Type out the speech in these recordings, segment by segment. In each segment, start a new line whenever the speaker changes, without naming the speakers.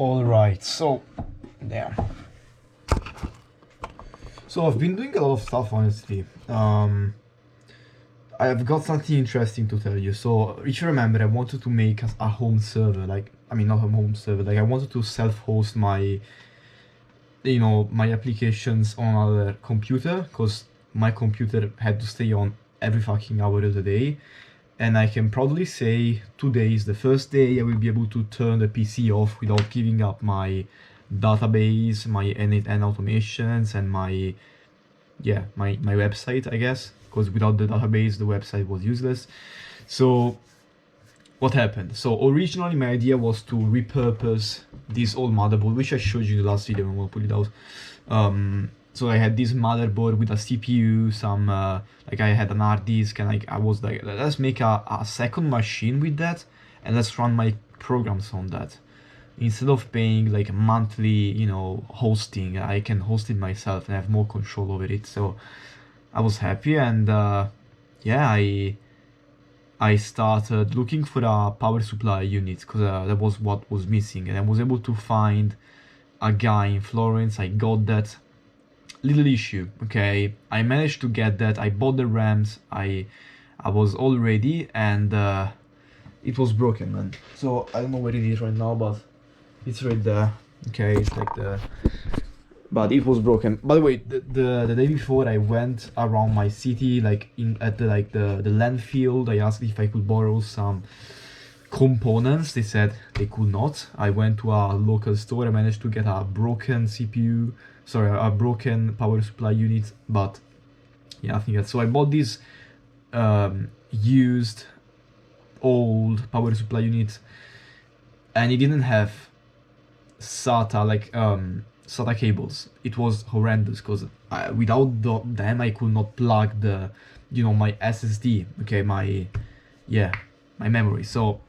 Alright, so there. So I've been doing a lot of stuff, honestly. I've got something interesting to tell you. So if you remember, I wanted to make a home server, like I mean not a home server, like I wanted to self-host my my applications on another computer, because my computer had to stay on every fucking hour of the day. And I can proudly say today is the first day I will be able to turn the PC off without giving up my database, my end automations, and my website, I guess, because without the database the website was useless. So what happened? So originally my idea was to repurpose this old motherboard, which I showed you in the last video. I'm gonna pull it out. So I had this motherboard with a CPU, some like I had an hard disk, and like I was like, let's make a second machine with that, and let's run my programs on that. Instead of paying like monthly, hosting, I can host it myself and have more control over it. So I was happy, and yeah, I started looking for a power supply unit, because that was what was missing, and I was able to find a guy in Florence. I got that. Little issue, okay, I managed to get that. I bought the RAMs, I was all ready, and it was broken, man. So I don't know where it is right now, but it's right there. Okay, it's like but it was broken. By the way, the day before I went around my city, like at the landfill. I asked if I could borrow some components. They said they could not. I went to a local store. I managed to get a broken CPU, sorry, a broken power supply unit. But yeah, I think that's so. I bought this used old power supply unit, and it didn't have SATA, like SATA cables. It was horrendous, because without them I could not plug the my SSD, okay, my memory. So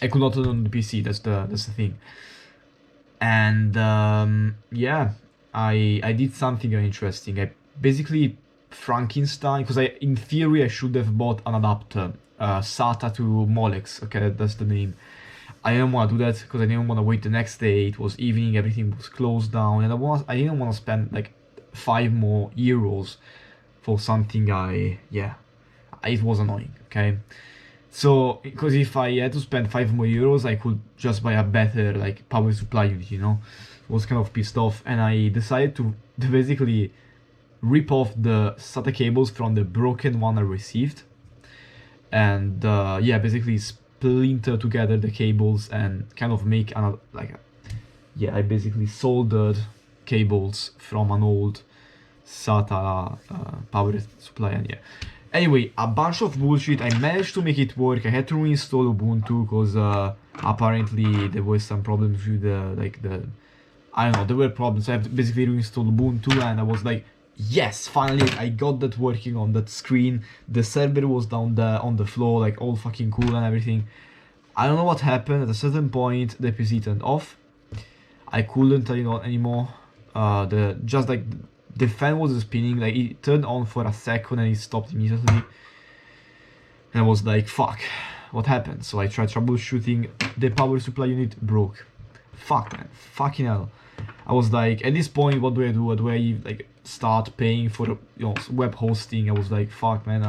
I could not turn on the PC. That's the thing. And yeah, I did something very interesting. I basically Frankenstein, because in theory I should have bought an adapter, SATA to Molex. Okay, that's the name. I didn't want to do that because I didn't want to wait the next day. It was evening, everything was closed down, and I didn't want to spend like 5 more euros for something. It was annoying. Okay. So, because if I had to spend 5 more euros, I could just buy a better like power supply unit, I was kind of pissed off, and I decided to basically rip off the SATA cables from the broken one I received, and basically splinter together the cables and kind of make another I basically soldered cables from an old SATA power supply, and yeah. Anyway, a bunch of bullshit. I managed to make it work. I had to reinstall Ubuntu because apparently there was some problems with I don't know, there were problems. So I have to basically reinstall Ubuntu, and I was like, yes, finally I got that working on that screen. The server was down there on the floor, like all fucking cool and everything. I don't know what happened. At a certain point, the PC turned off. I couldn't turn it on anymore. The fan was spinning, like it turned on for a second and it stopped immediately. And I was like, fuck, what happened? So I tried troubleshooting. The power supply unit broke. Fuck, man, fucking hell. I was like, at this point, what do I do? Do I like start paying for web hosting? I was like, fuck, man,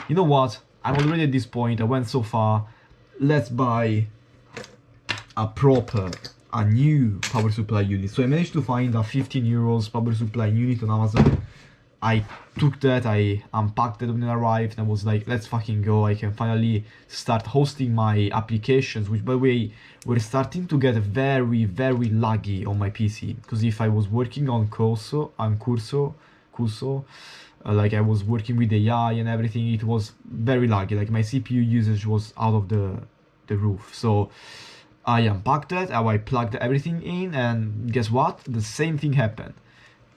you know what? I'm already at this point. I went so far. Let's buy a new power supply unit. So I managed to find a 15 euros power supply unit on Amazon. I took that, I unpacked it when it arrived, and I was like, let's fucking go. I can finally start hosting my applications, which by the way were starting to get very, very laggy on my PC. Because if I was working on Cursor, like I was working with AI and everything, it was very laggy. Like my CPU usage was out of the roof. So I unpacked that, I plugged everything in, and guess what? The same thing happened.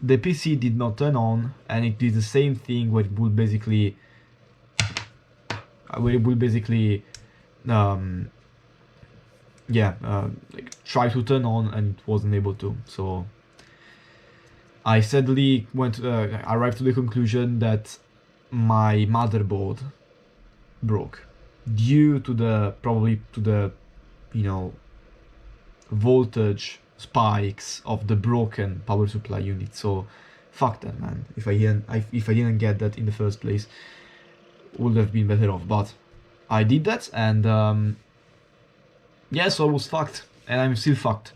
The PC did not turn on, and it did the same thing where it would basically try to turn on, and it wasn't able to. So I sadly arrived to the conclusion that my motherboard broke due to probably to the voltage spikes of the broken power supply unit. So fuck that, man. If I didn't get that in the first place, would have been better off. But I did that, and yeah, so I was fucked, and I'm still fucked.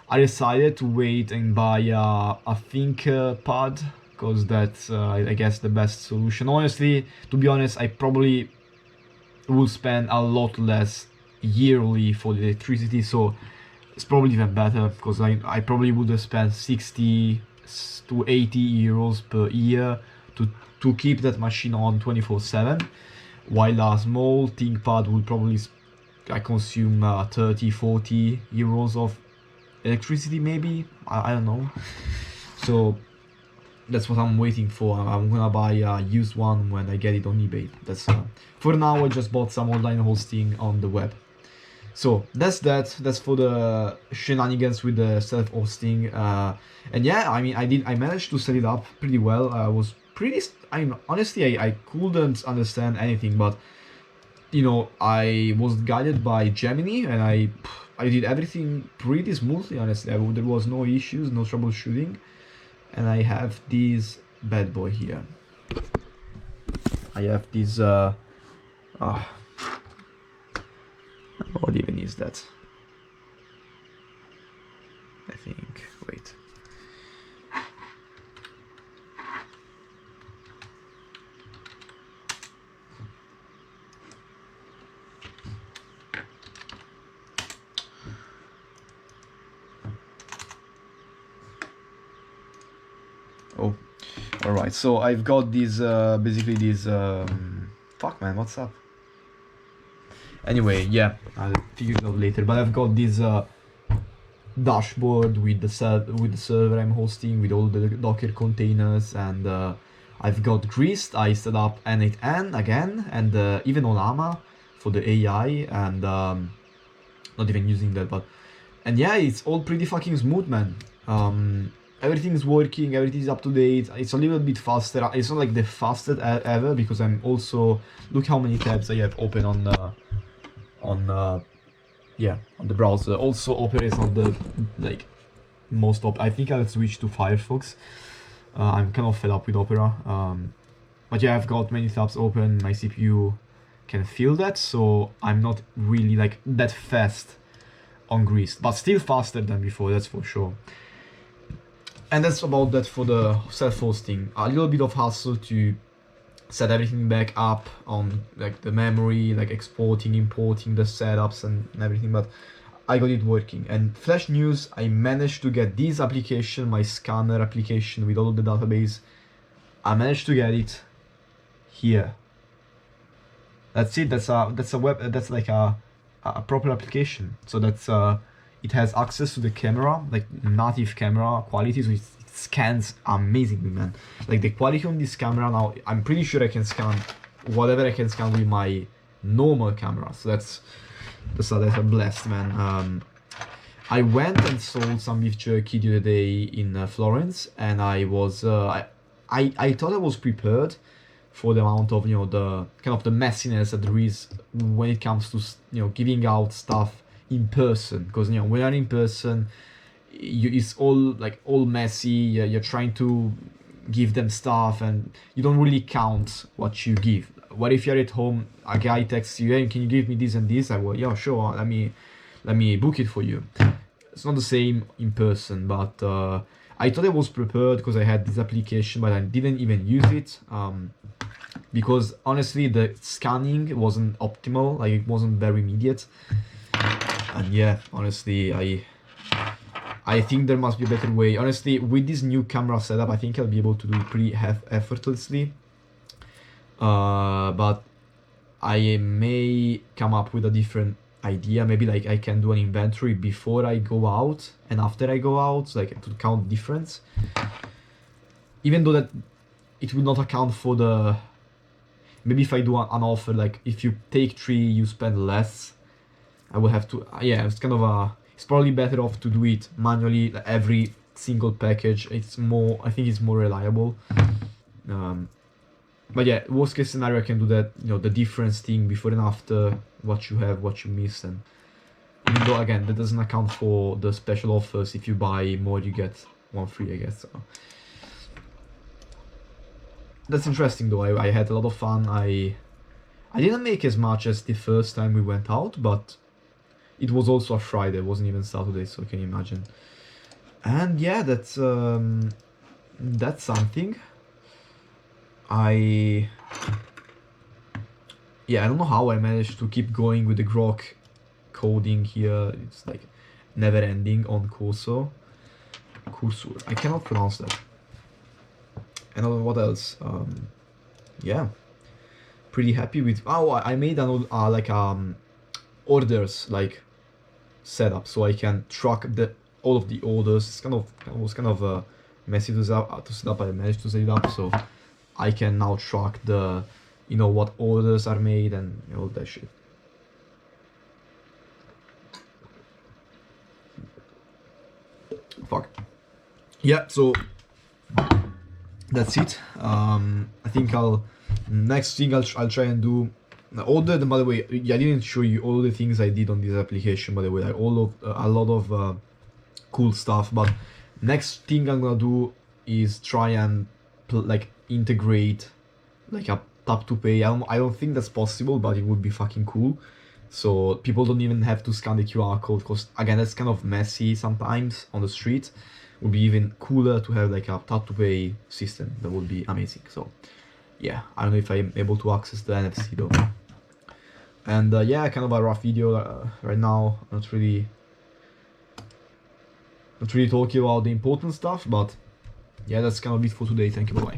I decided to wait and buy a ThinkPad, because that's I guess the best solution. Honestly, to be honest, I probably will spend a lot less yearly for the electricity, so it's probably even better, because I probably would have spent 60 to 80 euros per year to keep that machine on 24/7, while a small ThinkPad would probably consume 30-40 euros of electricity, maybe. I don't know. So that's what I'm waiting for. I'm gonna buy a used one when I get it on eBay. That's for now. I just bought some online hosting on the web. So that's for the shenanigans with the self-hosting, and yeah, I mean, I managed to set it up pretty well. I was pretty, honestly, I couldn't understand anything, but you know, I was guided by Gemini, and I did everything pretty smoothly, honestly. There was no issues, no troubleshooting. And I have this bad boy here. I have this what even is that? I think, wait. Oh, alright, so I've got this, basically this, fuck man, what's up? Anyway, yeah, I'll figure it out later, but I've got this, dashboard with the server I'm hosting, with all the Docker containers, and I've got Greased. I set up N8N again, and even Olama for the AI, and not even using that, but, and yeah, it's all pretty fucking smooth, man. Everything's working, everything's up to date. It's a little bit faster. It's not like the fastest ever, because I'm also, look how many tabs I have open on the browser. Also, Opera is not the most I think I'll switch to Firefox. I'm kind of fed up with Opera. But yeah, I've got many tabs open. My CPU can feel that, so I'm not really that fast on Grease, but still faster than before, that's for sure. And that's about that for the self-hosting. A little bit of hassle to set everything back up on the memory, exporting, importing the setups and everything, but I got it working. And flash news, I managed to get this application, my scanner application with all of the database. I managed to get it here. That's it. That's a web. That's a proper application. So that's it has access to the camera, native camera quality, so it scans amazingly, man. The quality on this camera now, I'm pretty sure I can scan whatever I can scan with my normal camera. So that's a blast, man. I went and sold some beef jerky the other day in Florence, and I was I thought I was prepared for the amount of the kind of the messiness that there is when it comes to giving out stuff in person, because when you're in person, it's all messy. You're trying to give them stuff, and you don't really count what you give. What if you're at home, a guy texts you, hey, can you give me this and this? I will, yeah, sure, let me book it for you. It's not the same in person, but I thought I was prepared because I had this application, but I didn't even use it, because honestly the scanning wasn't optimal, it wasn't very immediate. And yeah, honestly, I think there must be a better way. Honestly, with this new camera setup, I think I'll be able to do it pretty effortlessly. But I may come up with a different idea. Maybe I can do an inventory before I go out and after I go out, to count difference. Even though that it will not account for the... Maybe if I do an offer, if you take 3, you spend less. I will have to, yeah, it's kind of it's probably better off to do it manually, every single package. It's more, I think it's more reliable. But yeah, worst case scenario, I can do that, the difference thing before and after, what you have, what you miss, and Even though again that doesn't account for the special offers. If you buy more, you get one free, I guess. So. That's interesting though. I had a lot of fun. I didn't make as much as the first time we went out, but it was also a Friday. It wasn't even Saturday, so can you imagine? And yeah, that's something. I don't know how I managed to keep going with the Grok coding here. It's like never ending on Cursor. I cannot pronounce that. And what else? Yeah, pretty happy with. Oh, I made an orders like setup, so I can track all of the orders. It was kind of messy to set up. I managed to set it up, so I can now track the, what orders are made and all that shit. Fuck. Yeah, so that's it. I think next thing I'll try and do. By the way, I didn't show you all the things I did on this application. By the way, like a lot of cool stuff. But next thing I'm gonna do is try and integrate like a tap to pay. I don't think that's possible, but it would be fucking cool. So people don't even have to scan the QR code, because again that's kind of messy sometimes on the street. It would be even cooler to have like a tap to pay system. That would be amazing. So yeah, I don't know if I'm able to access the NFC though. And yeah, kind of a rough video right now. Not really talking about the important stuff, but yeah, that's kind of it for today. Thank you, bye bye.